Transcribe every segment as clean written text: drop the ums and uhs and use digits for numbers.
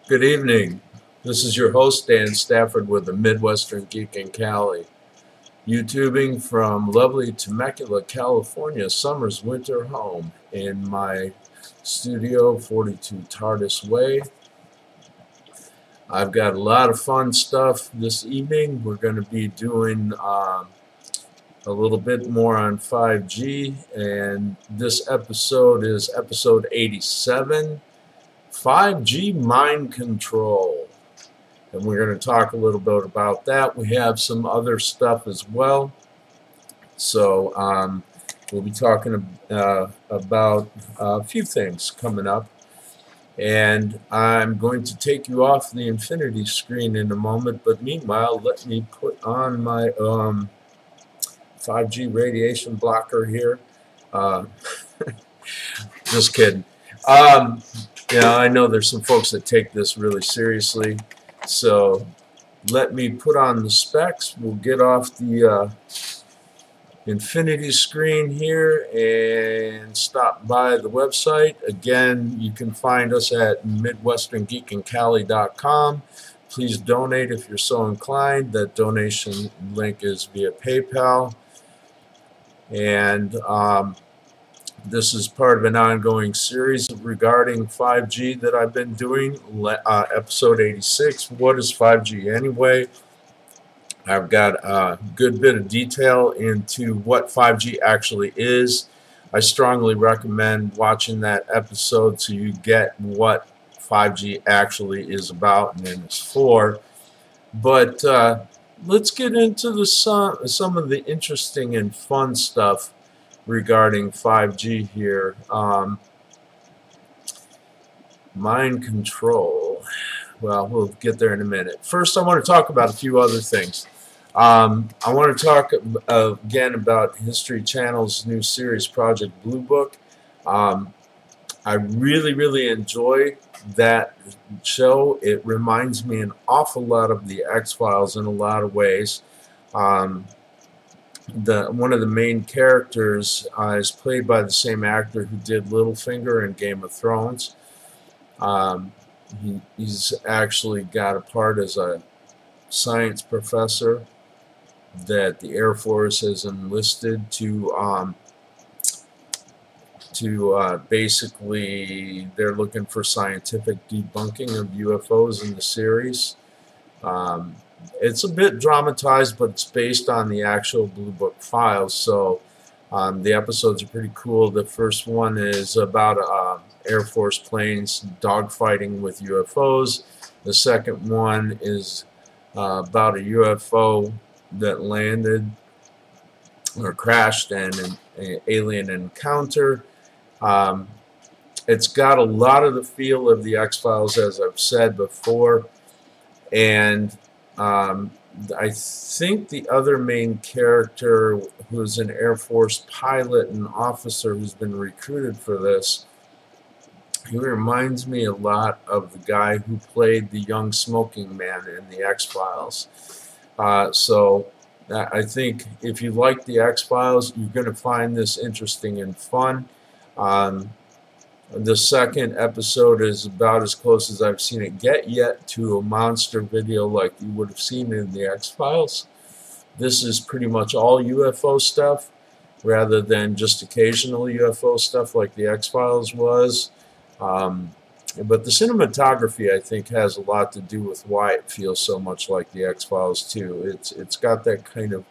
Good evening. This is your host, Dan Stafford, with the Midwestern Geek in Cali. YouTubing from lovely Temecula, California, summer's winter home in my studio, 42 TARDIS Way. I've got a lot of fun stuff this evening. We're going to be doing a little bit more on 5G, and this episode is episode 87. 5G mind control, and we're going to talk a little bit about that. We have some other stuff as well, so we'll be talking about a few things coming up, and I'm going to take you off the infinity screen in a moment, but meanwhile let me put on my 5G radiation blocker here. Just kidding. Yeah, I know there's some folks that take this really seriously, so let me put on the specs. We'll get off the infinity screen here and stop by the website. Again, you can find us at MWGIC.com. Please donate if you're so inclined. That donation link is via PayPal. And this is part of an ongoing series regarding 5G that I've been doing. Episode 86, what is 5G anyway? I've got a good bit of detail into what 5G actually is. I strongly recommend watching that episode so you get what 5G actually is about and is for. But let's get into some of the interesting and fun stuff regarding 5G here. Mind control. Well, we'll get there in a minute. First, I want to talk about a few other things. I want to talk again about History Channel's new series, Project Blue Book. I really enjoy that show. It reminds me an awful lot of the X-Files in a lot of ways. One of the main characters is played by the same actor who did Littlefinger in Game of Thrones. He's actually got a part as a science professor that the Air Force has enlisted to basically, they're looking for scientific debunking of UFOs in the series. It's a bit dramatized, but it's based on the actual Blue Book files, so the episodes are pretty cool. The first one is about Air Force planes dogfighting with UFOs. The second one is about a UFO that landed or crashed and an alien encounter. It's got a lot of the feel of the X-Files, as I've said before, and I think the other main character, who's an Air Force pilot and officer who's been recruited for this, he reminds me a lot of the guy who played the young smoking man in the X-Files. So I think if you like the X-Files, you're going to find this interesting and fun. The second episode is about as close as I've seen it get yet to a monster video like you would have seen in the X-Files. This is pretty much all UFO stuff rather than just occasional UFO stuff like the X-Files was. But the cinematography, I think, has a lot to do with why it feels so much like the X-Files too. It's got that kind of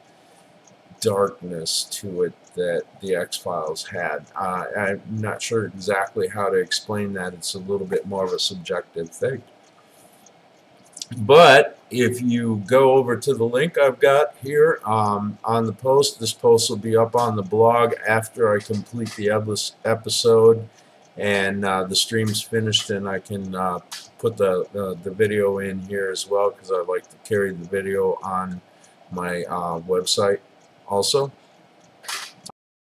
darkness to it that the X-Files had. I'm not sure exactly how to explain that. It's a little bit more of a subjective thing. But if you go over to the link I've got here on the post, this post will be up on the blog after I complete the episode and the stream's finished, and I can put the video in here as well, because I like to carry the video on my website also.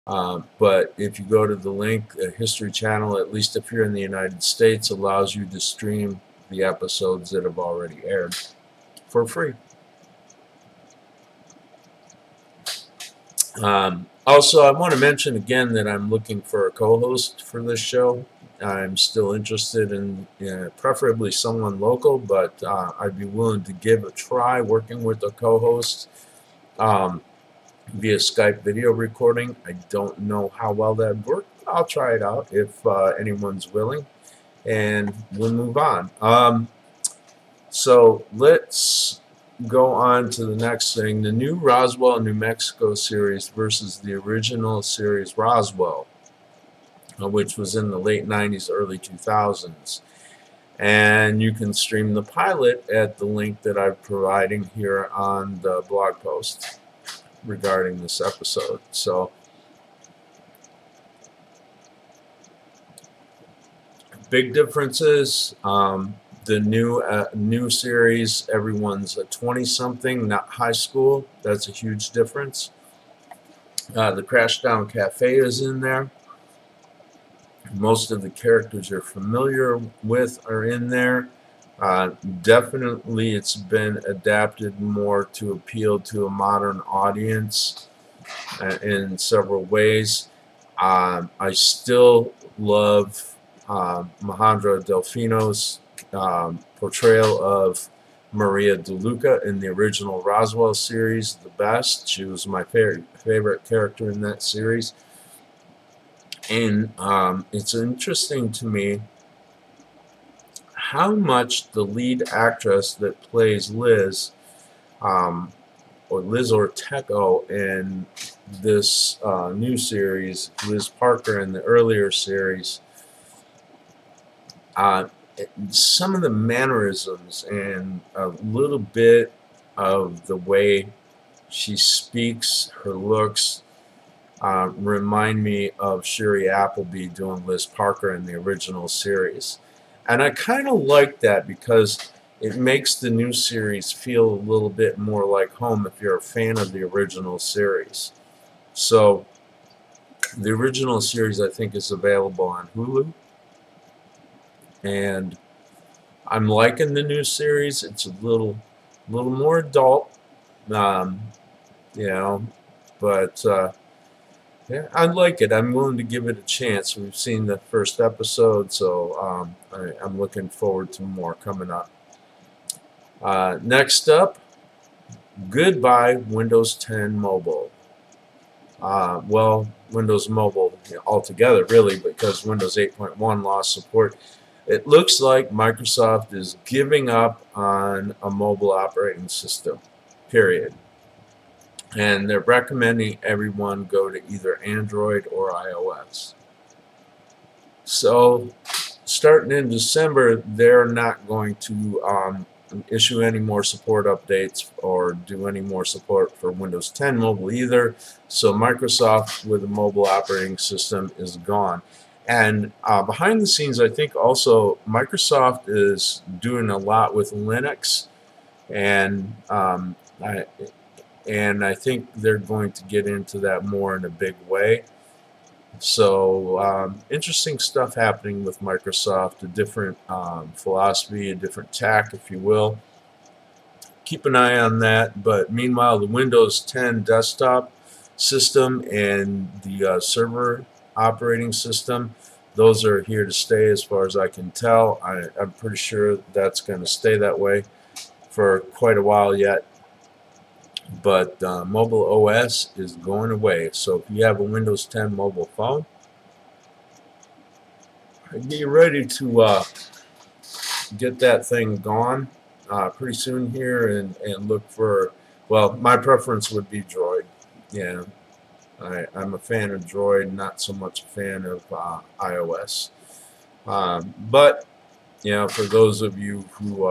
But if you go to the link, the History Channel, at least if you're in the United States, allows you to stream the episodes that have already aired for free. Also, I want to mention again that I'm looking for a co-host for this show. I'm still interested in preferably someone local, but I'd be willing to give a try working with a co-host via Skype video recording. I don't know how well that'd work. I'll try it out if anyone's willing, and we'll move on. So let's go on to the next thing. The new Roswell, New Mexico series versus the original series Roswell, which was in the late 90s, early 2000s. And you can stream the pilot at the link that I'm providing here on the blog post regarding this episode. So, big differences. The new series, everyone's a 20-something, not high school. That's a huge difference. The Crashdown Cafe is in there. Most of the characters you're familiar with are in there. Definitely it's been adapted more to appeal to a modern audience in several ways. I still love Alejandra Delfino's portrayal of Maria DeLuca in the original Roswell series the best. She was my favorite character in that series. And it's interesting to me how much the lead actress that plays Liz, or Liz Ortecho in this new series, Liz Parker in the earlier series, some of the mannerisms and a little bit of the way she speaks, her looks, remind me of Sherry Appleby doing Liz Parker in the original series. And I kind of like that because it makes the new series feel a little bit more like home if you're a fan of the original series. So the original series, I think, is available on Hulu. And I'm liking the new series. It's a little more adult, you know, but yeah, I like it. I'm willing to give it a chance. We've seen the first episode, so I'm looking forward to more coming up. Next up, goodbye Windows 10 Mobile. Well, Windows Mobile altogether, really, because Windows 8.1 lost support. It looks like Microsoft is giving up on a mobile operating system, period. And they're recommending everyone go to either Android or iOS. So, starting in December, they're not going to issue any more support updates or do any more support for Windows 10 Mobile either. So, Microsoft with a mobile operating system is gone. And behind the scenes, I think also Microsoft is doing a lot with Linux, and I think they're going to get into that more in a big way. So interesting stuff happening with Microsoft, a different philosophy, a different tack, if you will. Keep an eye on that. But meanwhile, the Windows 10 desktop system and the server operating system, those are here to stay as far as I can tell. I'm pretty sure that's going to stay that way for quite a while yet. But mobile OS is going away. So if you have a Windows 10 mobile phone, get ready to get that thing gone pretty soon here and look for, well, my preference would be Droid. Yeah, I'm a fan of Droid, not so much a fan of iOS. But, you know, for those of you who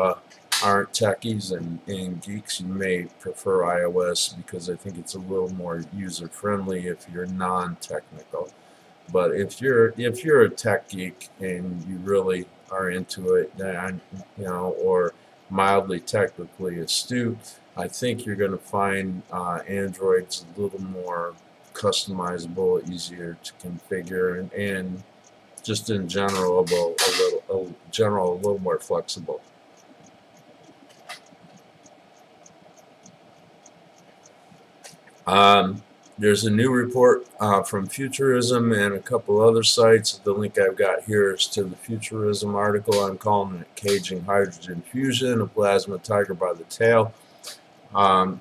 aren't techies and geeks, you may prefer iOS because I think it's a little more user-friendly if you're non-technical. But if you're a tech geek and you really are into it, you know, or mildly technically astute, I think you're going to find Android's a little more customizable, easier to configure, and just in general a little more flexible. There's a new report from Futurism and a couple other sites. The link I've got here is to the Futurism article. I'm calling it Caging Hydrogen Fusion, a Plasma Tiger by the Tail.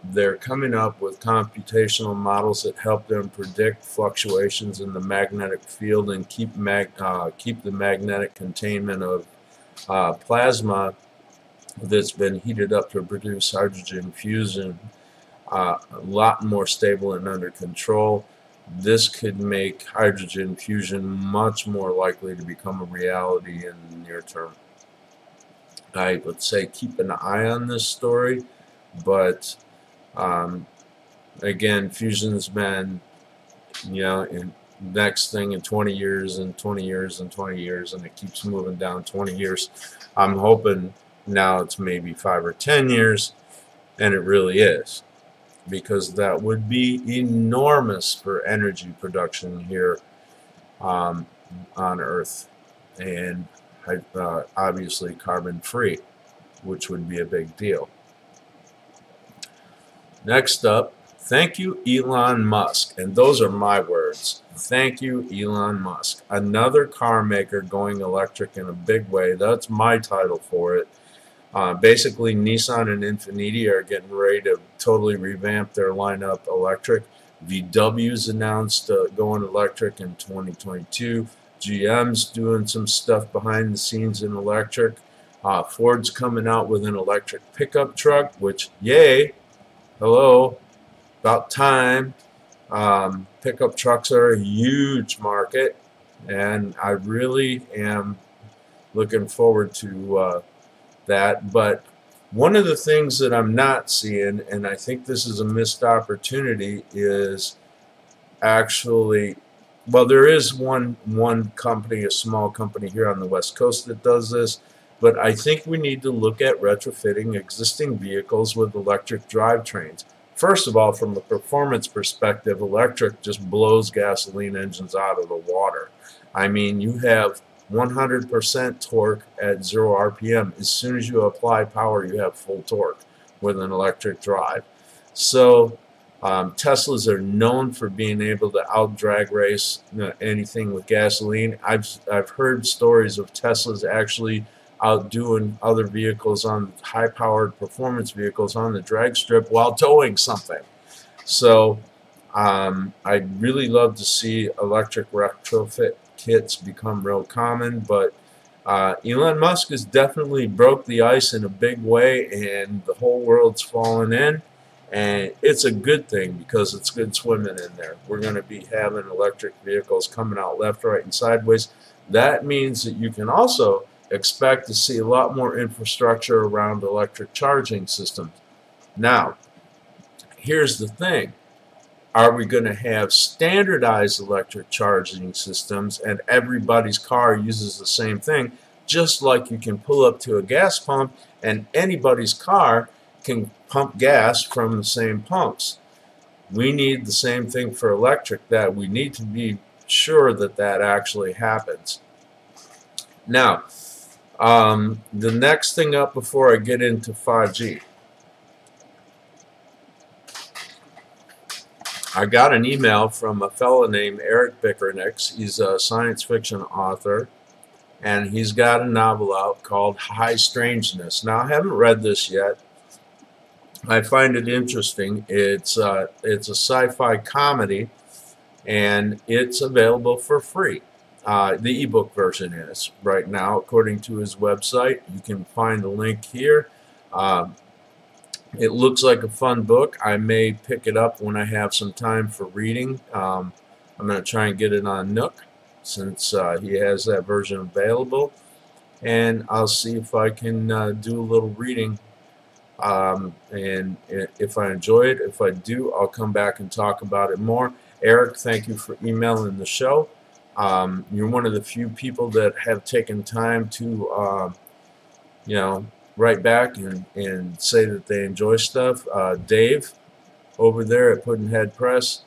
They're coming up with computational models that help them predict fluctuations in the magnetic field and keep the magnetic containment of plasma that's been heated up to produce hydrogen fusion a lot more stable and under control. This could make hydrogen fusion much more likely to become a reality in the near term. I would say keep an eye on this story, but again, fusion's been, in next thing in 20 years and 20 years and 20 years, and it keeps moving down 20 years. I'm hoping now it's maybe 5 or 10 years, and it really is, because that would be enormous for energy production here on Earth, and obviously carbon free, which would be a big deal. Next up, thank you Elon Musk, and those are my words. Thank you Elon Musk. Another car maker going electric in a big way. That's my title for it. Basically, Nissan and Infiniti are getting ready to totally revamp their lineup electric. VW's announced going electric in 2022. GM's doing some stuff behind the scenes in electric. Ford's coming out with an electric pickup truck, which, yay, hello, about time. Pickup trucks are a huge market, and I really am looking forward to that. But one of the things that I'm not seeing, and I think this is a missed opportunity, is actually, well, there is one company, a small company here on the West Coast that does this, but I think we need to look at retrofitting existing vehicles with electric drivetrains. First of all, from a performance perspective, electric just blows gasoline engines out of the water. I mean, you have 100% torque at 0 RPM. As soon as you apply power, you have full torque with an electric drive. So Teslas are known for being able to out-drag race anything with gasoline. I've heard stories of Teslas actually outdoing other vehicles, on high-powered performance vehicles on the drag strip while towing something. So I'd really love to see electric retrofit kits become real common, but Elon Musk has definitely broke the ice in a big way, and the whole world's fallen in, and it's a good thing because it's good swimming in there. We're going to be having electric vehicles coming out left, right, and sideways. That means that you can also expect to see a lot more infrastructure around electric charging systems. Now, here's the thing. Are we going to have standardized electric charging systems and everybody's car uses the same thing, just like you can pull up to a gas pump and anybody's car can pump gas from the same pumps? We need the same thing for electric, that we need to be sure that that actually happens. Now, the next thing up before I get into 5G, I got an email from a fellow named Eric Bickernix. He's a science fiction author, and he's got a novel out called High Strangeness. Now, I haven't read this yet. I find it interesting. It's a sci-fi comedy, and it's available for free. The ebook version is right now, according to his website. You can find the link here. It looks like a fun book. I may pick it up when I have some time for reading. I'm going to try and get it on Nook, since he has that version available, and I'll see if I can do a little reading, and if I enjoy it. If I do, I'll come back and talk about it more. Eric, thank you for emailing the show. You're one of the few people that have taken time to write back and say that they enjoy stuff. Dave over there at Puddinhead Press,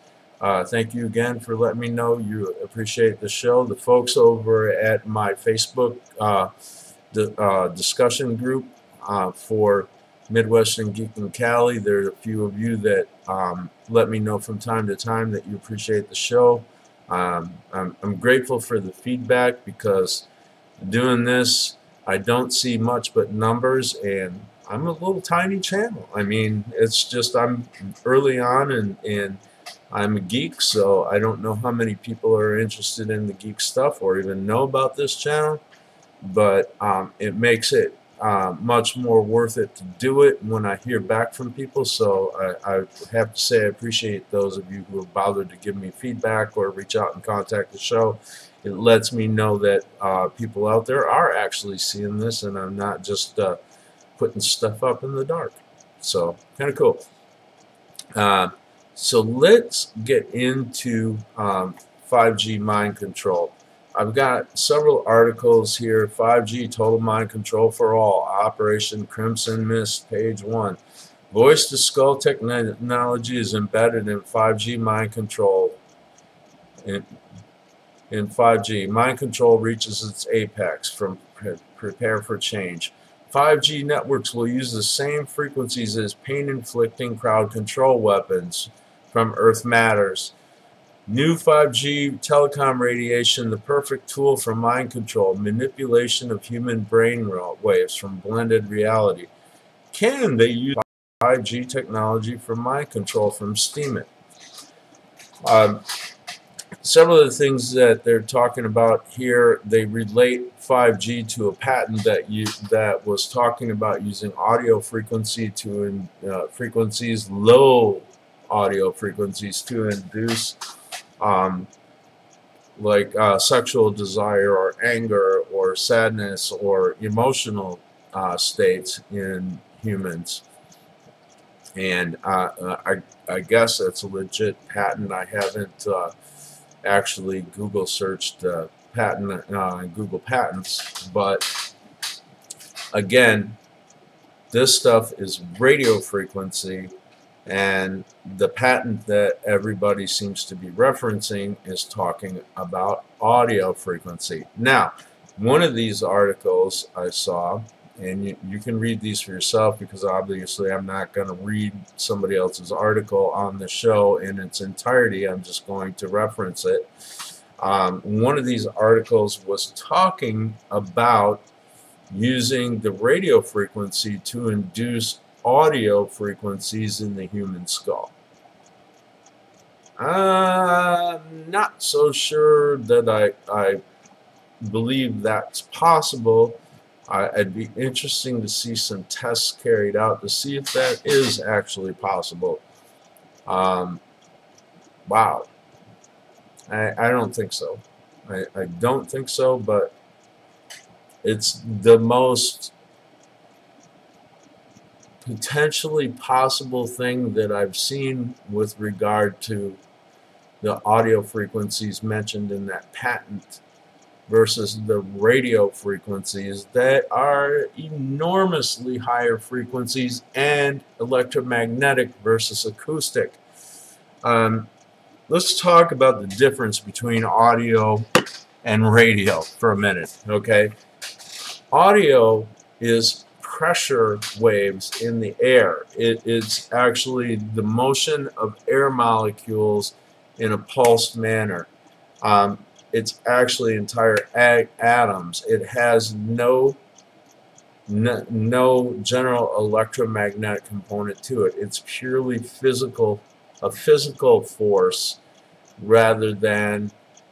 thank you again for letting me know you appreciate the show. The folks over at my Facebook discussion group for Midwestern Geek in Cali. There are a few of you that let me know from time to time that you appreciate the show. I'm grateful for the feedback, because doing this, I don't see much but numbers, and I'm a little tiny channel. I mean, it's just I'm early on, and I'm a geek, so I don't know how many people are interested in the geek stuff or even know about this channel, but it makes it much more worth it to do it when I hear back from people. So I have to say I appreciate those of you who have bothered to give me feedback or reach out and contact the show. It lets me know that people out there are actually seeing this, and I'm not just putting stuff up in the dark. So kind of cool. So let's get into 5G mind control. I've got several articles here. 5G total mind control for all. Operation Crimson Mist, page 1. Voice to skull technology is embedded in 5G mind control. In 5G, mind control reaches its apex. From prepare for change. 5G networks will use the same frequencies as pain-inflicting crowd control weapons from Earth Matters. New 5G telecom radiation, the perfect tool for mind control, manipulation of human brain waves from blended reality. Can they use 5G technology for mind control from Steemit? Several of the things that they're talking about here, they relate 5G to a patent that was talking about using audio frequency to low audio frequencies to induce sexual desire or anger or sadness or emotional states in humans. And I guess that's a legit patent. I haven't actually Google searched patent Google Patents, but again, this stuff is radio frequency, and the patent that everybody seems to be referencing is talking about audio frequency. Now, one of these articles I saw, and you can read these for yourself, because obviously I'm not going to read somebody else's article on the show in its entirety. I'm just going to reference it. One of these articles was talking about using the radio frequency to induce audio frequencies in the human skull. I'm not so sure that I believe that's possible. It'd be interesting to see some tests carried out to see if that is actually possible. Wow. I don't think so. I don't think so, but it's the most potentially possible thing that I've seen with regard to the audio frequencies mentioned in that patent versus the radio frequencies that are enormously higher frequencies and electromagnetic versus acoustic. Let's talk about the difference between audio and radio for a minute, okay? Audio is pressure waves in the air. It's actually the motion of air molecules in a pulsed manner. It's actually entire atoms. It has no general electromagnetic component to it. It's purely a physical force rather than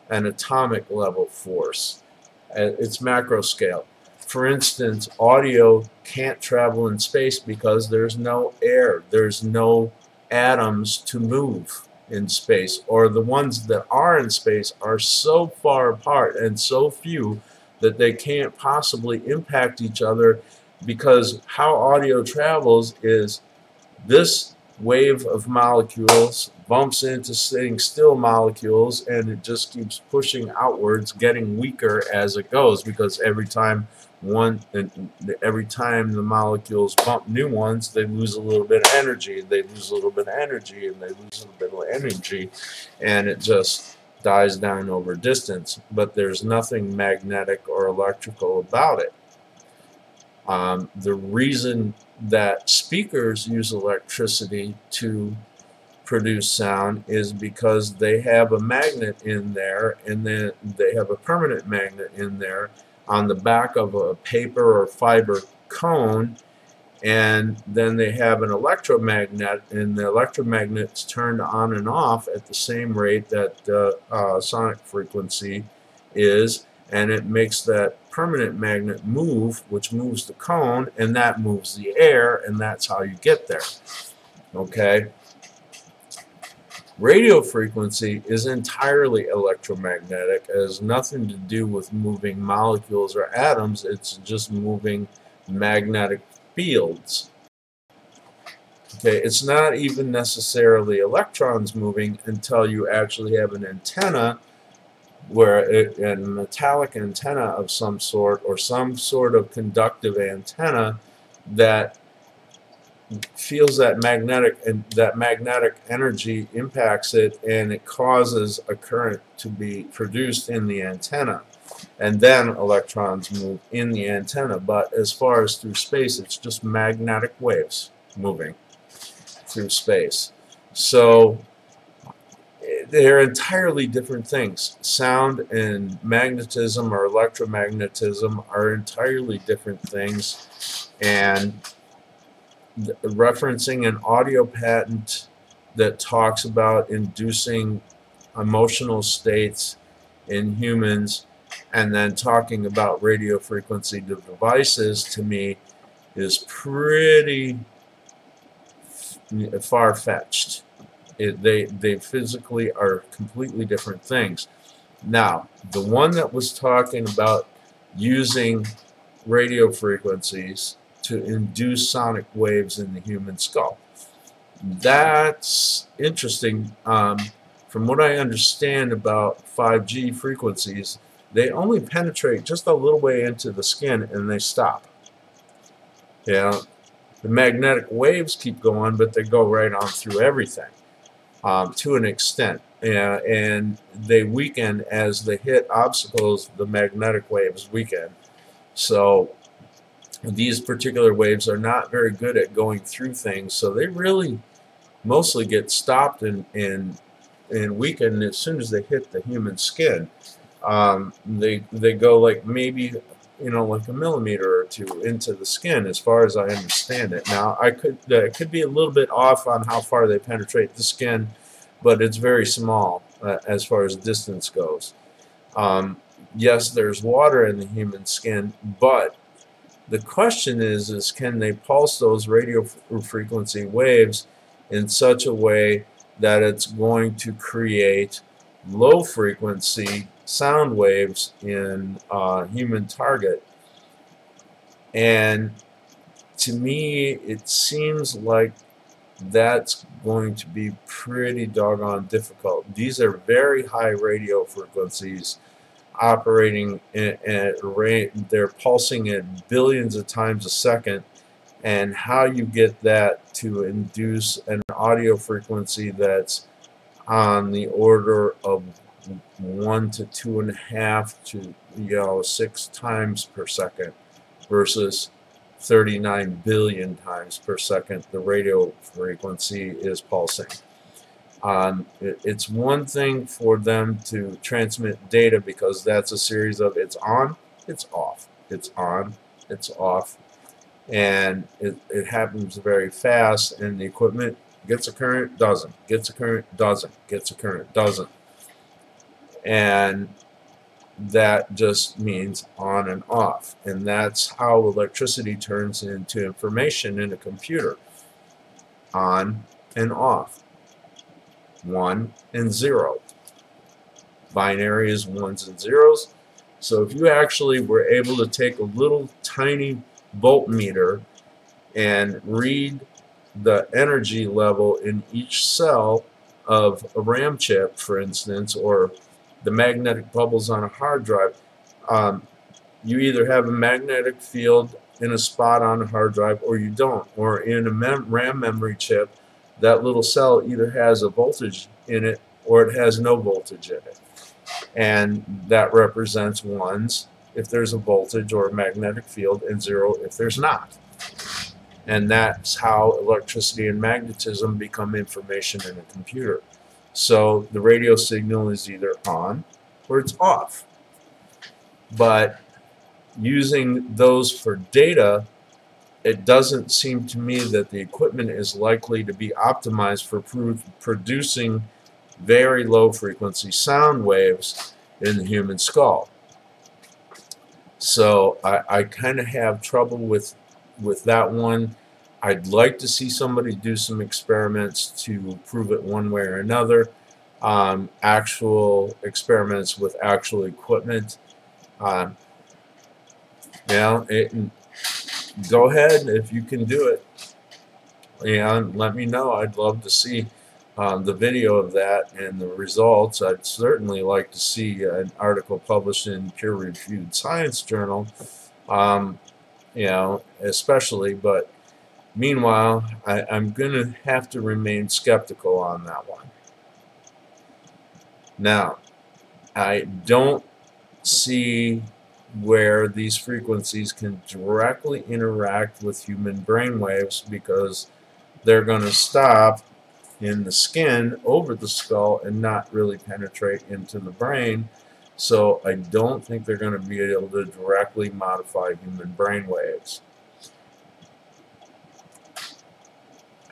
an atomic level force. It's macro scale. For instance, audio can't travel in space because there's no air. There's no atoms to move in space, or the ones that are in space are so far apart and so few that they can't possibly impact each other, because how audio travels is this wave of molecules bumps into sitting still molecules, and it just keeps pushing outwards, getting weaker as it goes, because every time the molecules bump new ones, they lose a little bit of energy, they lose a little bit of energy, and they lose a little bit of energy, and it just dies down over distance. But there's nothing magnetic or electrical about it. The reason that speakers use electricity to produce sound is because they have a magnet in there, and then they have a permanent magnet in there on the back of a paper or fiber cone, and then they have an electromagnet, and the electromagnet's turned on and off at the same rate that the sonic frequency is, and it makes that permanent magnet move, which moves the cone, and that moves the air, and that's how you get there. Okay? Radio frequency is entirely electromagnetic. It has nothing to do with moving molecules or atoms. It's just moving magnetic fields. Okay, it's not even necessarily electrons moving until you actually have an antenna, where a metallic antenna of some sort, or some sort of conductive antenna that feels that magnetic energy impacts it, and it causes a current to be produced in the antenna, and then electrons move in the antenna. But as far as through space, it's just magnetic waves moving through space. So they're entirely different things. Sound and magnetism or electromagnetism are entirely different things, and referencing an audio patent that talks about inducing emotional states in humans, and then talking about radio frequency devices, to me is pretty far-fetched. They physically are completely different things. Now, the one that was talking about using radio frequencies to induce sonic waves in the human skull, that's interesting. From what I understand about 5G frequencies, they only penetrate just a little way into the skin and they stop. Yeah, the magnetic waves keep going, but they go right on through everything to an extent, and they weaken as they hit obstacles. The magnetic waves weaken, so these particular waves are not very good at going through things, so they really mostly get stopped and weakened as soon as they hit the human skin. They go like maybe, you know, like a millimeter or two into the skin, as far as I understand it. Now, I could be a little bit off on how far they penetrate the skin, but it's very small as far as distance goes. Yes, there's water in the human skin, but the question is can they pulse those radio frequency waves in such a way that it's going to create low frequency sound waves in human target? And to me, it seems like that's going to be pretty doggone difficult. These are very high radio frequencies operating at a rate, they're pulsing at billions of times a second, and how you get that to induce an audio frequency that's on the order of 1 to 2.5 to 6 times per second versus 39 billion times per second the radio frequency is pulsing. It's one thing for them to transmit data, because that's a series of it's on, it's off, it's on, it's off, and it happens very fast, and the equipment gets a current, doesn't, gets a current, doesn't, gets a current, doesn't. And that just means on and off, and that's how electricity turns into information in a computer. On and off. 1 and 0. Binary is 1s and 0s. So if you actually were able to take a little tiny voltmeter and read the energy level in each cell of a RAM chip, for instance, or the magnetic bubbles on a hard drive, you either have a magnetic field in a spot on a hard drive or you don't. Or in a RAM memory chip, that little cell either has a voltage in it or it has no voltage in it. And that represents 1s if there's a voltage or a magnetic field, and 0 if there's not. And that's how electricity and magnetism become information in a computer. So the radio signal is either on or it's off. But using those for data, it doesn't seem to me that the equipment is likely to be optimized for producing very low frequency sound waves in the human skull. So I kind of have trouble with that one. I'd like to see somebody do some experiments to prove it one way or another. Actual experiments with actual equipment. Go ahead if you can do it. And let me know. I'd love to see the video of that and the results. I'd certainly like to see an article published in peer-reviewed science journal, especially. But meanwhile, I'm going to have to remain skeptical on that one. Now, I don't see where these frequencies can directly interact with human brain waves, because they're going to stop in the skin over the skull and not really penetrate into the brain. So I don't think they're going to be able to directly modify human brain waves.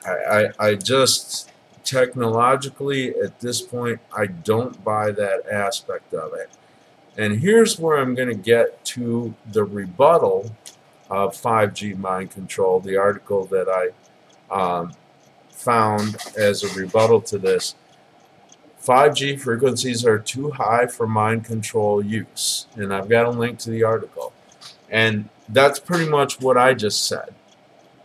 I just, technologically at this point, I don't buy that aspect of it. And here's where I'm going to get to the rebuttal of 5G mind control, the article that I found as a rebuttal to this. 5G frequencies are too high for mind control use. And I've got a link to the article. And that's pretty much what I just said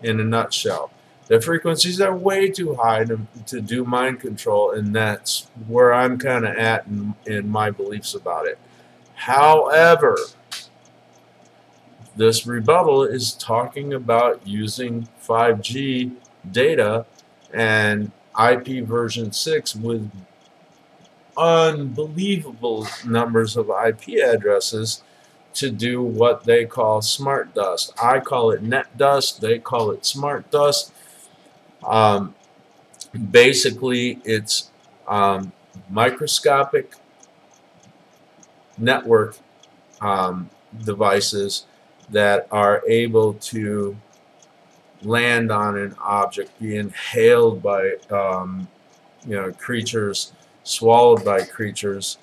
in a nutshell. The frequencies are way too high to do mind control, and that's where I'm kind of at in my beliefs about it. However, this rebuttal is talking about using 5G data and IP version 6 with unbelievable numbers of IP addresses to do what they call smart dust. I call it net dust, they call it smart dust. Basically, it's microscopic network devices that are able to land on an object, be inhaled by creatures, swallowed by creatures.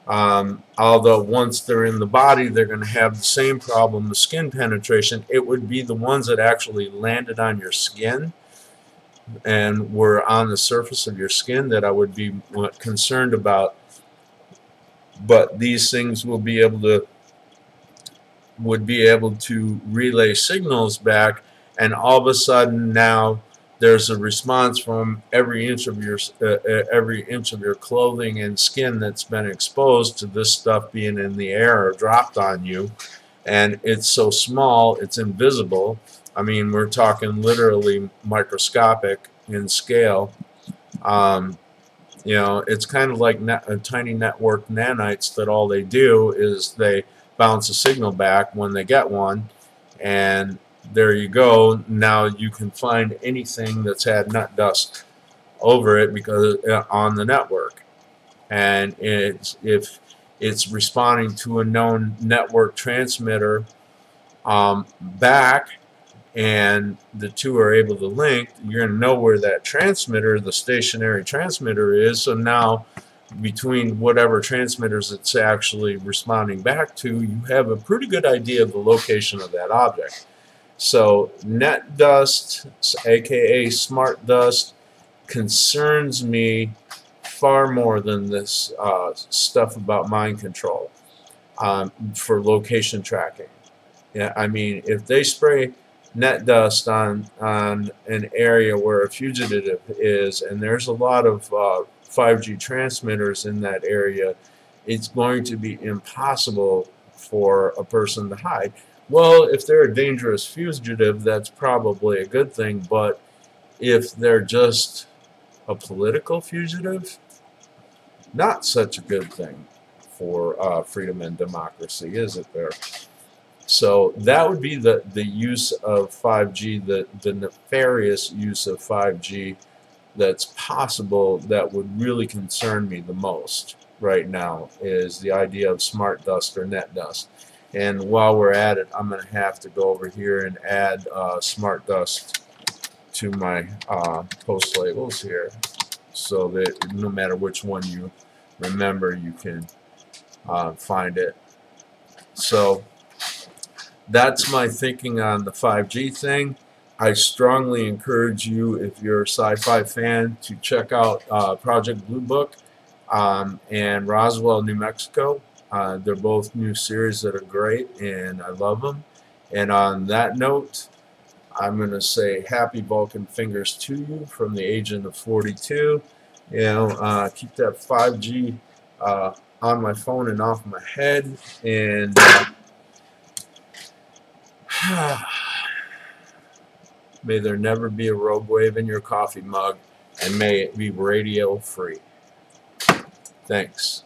Although once they're in the body, they're going to have the same problem with skin penetration. It would be the ones that actually landed on your skin and were on the surface of your skin that I would be concerned about. But these things would be able to relay signals back, and all of a sudden now there's a response from every inch of your clothing and skin that's been exposed to this stuff being in the air or dropped on you, and it's so small it's invisible. I mean, we're talking literally microscopic in scale. It's kind of like tiny network nanites that all they do is they bounce a signal back when they get one, and there you go. Now you can find anything that's had nut dust over it because on the network, and if it's responding to a known network transmitter back, and the two are able to link, you're going to know where that transmitter, the stationary transmitter, is. So now between whatever transmitters it's actually responding back to, you have a pretty good idea of the location of that object. So net dust, aka smart dust, concerns me far more than this stuff about mind control for location tracking. Yeah, I mean, if they spray net dust on an area where a fugitive is, and there's a lot of 5G transmitters in that area, it's going to be impossible for a person to hide. Well, if they're a dangerous fugitive, that's probably a good thing, but if they're just a political fugitive, not such a good thing. for freedom and democracy, is it there? So that would be the use of 5G, the nefarious use of 5G that's possible, that would really concern me the most right now, is the idea of smart dust or net dust. And while we're at it, I'm going to have to go over here and add smart dust to my post labels here, so that no matter which one you remember, you can find it. So that's my thinking on the 5G thing. I strongly encourage you, if you're a sci-fi fan, to check out Project Blue Book and Roswell, New Mexico. They're both new series that are great, and I love them. And on that note, I'm going to say happy Vulcan fingers to you from the Agent of 42. You know, keep that 5G on my phone and off my head, and may there never be a rogue wave in your coffee mug, and may it be radio free. Thanks.